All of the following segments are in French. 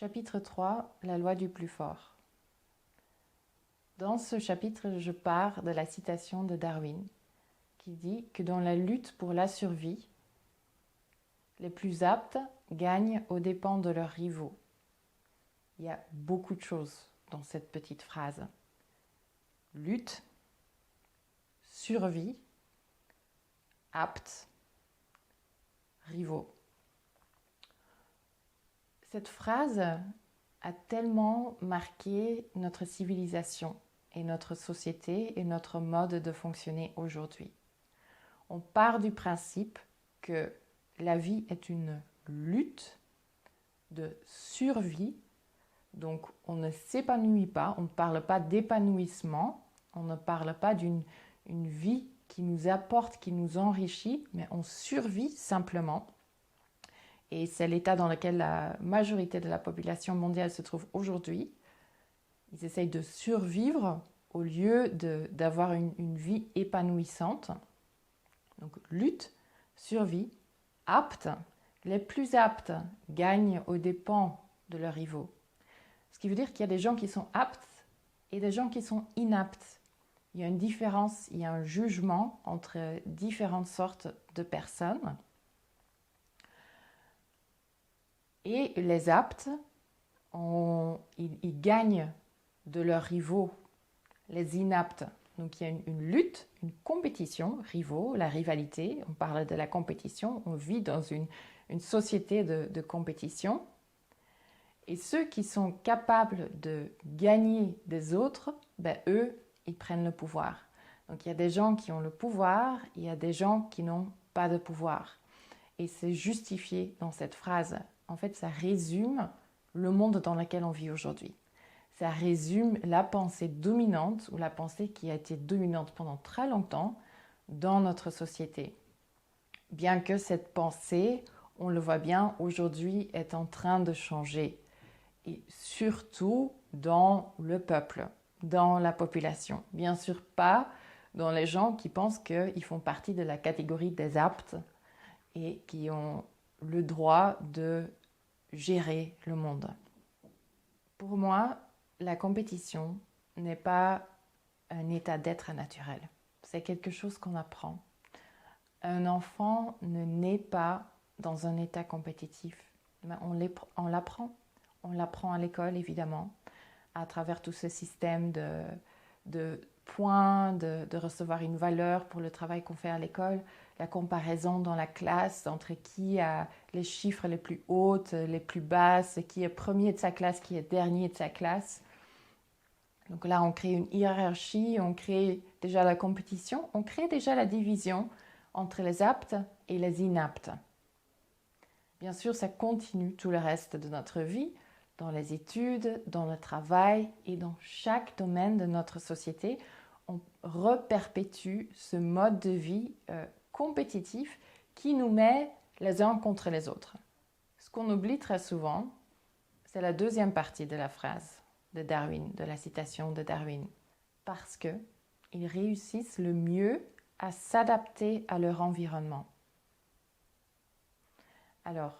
Chapitre 3, la loi du plus fort. Dans ce chapitre, je pars de la citation de Darwin qui dit que dans la lutte pour la survie, les plus aptes gagnent aux dépens de leurs rivaux. Il y a beaucoup de choses dans cette petite phrase. Lutte, survie, apte, rivaux. Cette phrase a tellement marqué notre civilisation et notre société et notre mode de fonctionner aujourd'hui. On part du principe que la vie est une lutte de survie, donc on ne s'épanouit pas, on ne parle pas d'épanouissement, on ne parle pas d'une vie qui nous apporte, qui nous enrichit, mais on survit simplement. Et c'est l'état dans lequel la majorité de la population mondiale se trouve aujourd'hui. Ils essayent de survivre au lieu d'avoir une vie épanouissante. Donc lutte, survie, apte. Les plus aptes gagnent aux dépens de leurs rivaux. Ce qui veut dire qu'il y a des gens qui sont aptes et des gens qui sont inaptes. Il y a une différence, il y a un jugement entre différentes sortes de personnes. Et les aptes, ils gagnent de leurs rivaux, les inaptes. Donc il y a une lutte, une compétition, rivaux, la rivalité, on parle de la compétition, on vit dans une société de compétition. Et ceux qui sont capables de gagner des autres, eux, ils prennent le pouvoir. Donc il y a des gens qui ont le pouvoir, il y a des gens qui n'ont pas de pouvoir. Et c'est justifié dans cette phrase. En fait, ça résume le monde dans lequel on vit aujourd'hui. Ça résume la pensée dominante ou la pensée qui a été dominante pendant très longtemps dans notre société. Bien que cette pensée, on le voit bien, aujourd'hui est en train de changer. Et surtout dans le peuple, dans la population. Bien sûr pas dans les gens qui pensent qu'ils font partie de la catégorie des aptes et qui ont le droit de gérer le monde. Pour moi, la compétition n'est pas un état d'être naturel. C'est quelque chose qu'on apprend. Un enfant ne naît pas dans un état compétitif. Mais on l'apprend. On l'apprend à l'école, évidemment, à travers tout ce système de points, de recevoir une valeur pour le travail qu'on fait à l'école, la comparaison dans la classe entre qui a les chiffres les plus hautes, les plus basses, qui est premier de sa classe, qui est dernier de sa classe. Donc là, on crée une hiérarchie, on crée déjà la compétition, on crée déjà la division entre les aptes et les inaptes. Bien sûr, ça continue tout le reste de notre vie, dans les études, dans le travail et dans chaque domaine de notre société. On reperpétue ce mode de vie compétitif qui nous met les uns contre les autres. Ce qu'on oublie très souvent, c'est la deuxième partie de la phrase de Darwin, de la citation de Darwin. Parce qu'ils réussissent le mieux à s'adapter à leur environnement. Alors,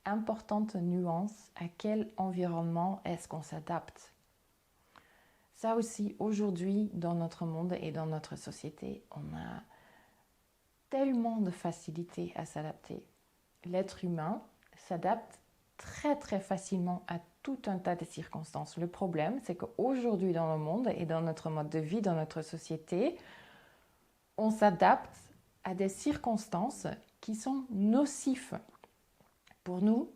importante nuance, à quel environnement est-ce qu'on s'adapte? Ça aussi, aujourd'hui, dans notre monde et dans notre société, on a tellement de facilité à s'adapter. L'être humain s'adapte très très facilement à tout un tas de circonstances. Le problème, c'est qu'aujourd'hui dans le monde et dans notre mode de vie, dans notre société, on s'adapte à des circonstances qui sont nocives pour nous,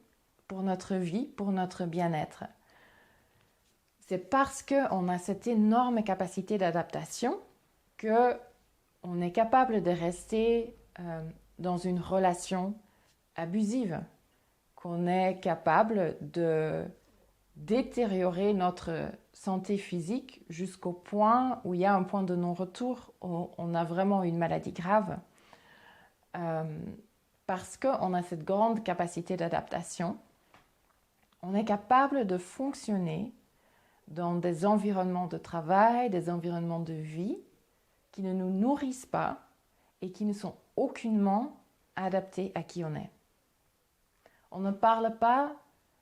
pour notre vie, pour notre bien-être. C'est parce qu'on a cette énorme capacité d'adaptation qu'on est capable de rester dans une relation abusive, qu'on est capable de détériorer notre santé physique jusqu'au point où il y a un point de non-retour, où on a vraiment une maladie grave. Parce qu'on a cette grande capacité d'adaptation, on est capable de fonctionner dans des environnements de travail, des environnements de vie qui ne nous nourrissent pas et qui ne sont aucunement adaptés à qui on est. On ne parle pas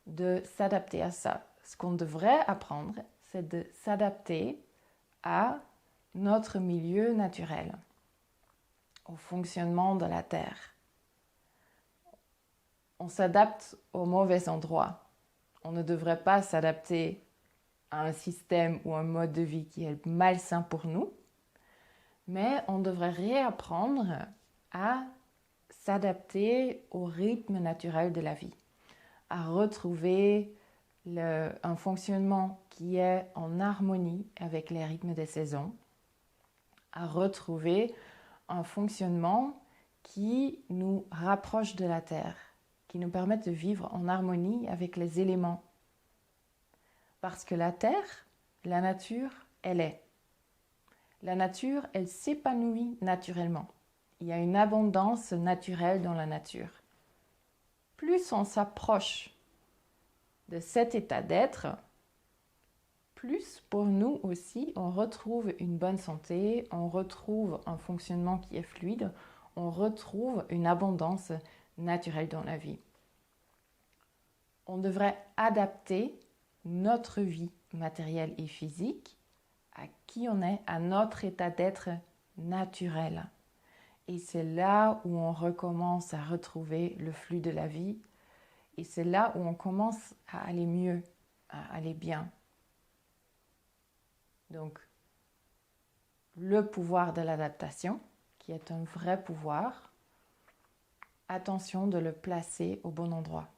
de s'adapter à ça. Ce qu'on devrait apprendre, c'est de s'adapter à notre milieu naturel, au fonctionnement de la Terre. On s'adapte au mauvais endroit. On ne devrait pas s'adapter à un système ou un mode de vie qui est malsain pour nous, mais on devrait réapprendre à s'adapter au rythme naturel de la vie, à retrouver un fonctionnement qui est en harmonie avec les rythmes des saisons, à retrouver un fonctionnement qui nous rapproche de la Terre, qui nous permet de vivre en harmonie avec les éléments. Parce que la Terre, la nature, elle est. La nature, elle s'épanouit naturellement. Il y a une abondance naturelle dans la nature. Plus on s'approche de cet état d'être, plus pour nous aussi, on retrouve une bonne santé, on retrouve un fonctionnement qui est fluide, on retrouve une abondance naturelle dans la vie. On devrait adapter notre vie matérielle et physique à qui on est, à notre état d'être naturel. Et c'est là où on recommence à retrouver le flux de la vie. Et c'est là où on commence à aller mieux, à aller bien. Donc, le pouvoir de l'adaptation, qui est un vrai pouvoir, attention de le placer au bon endroit.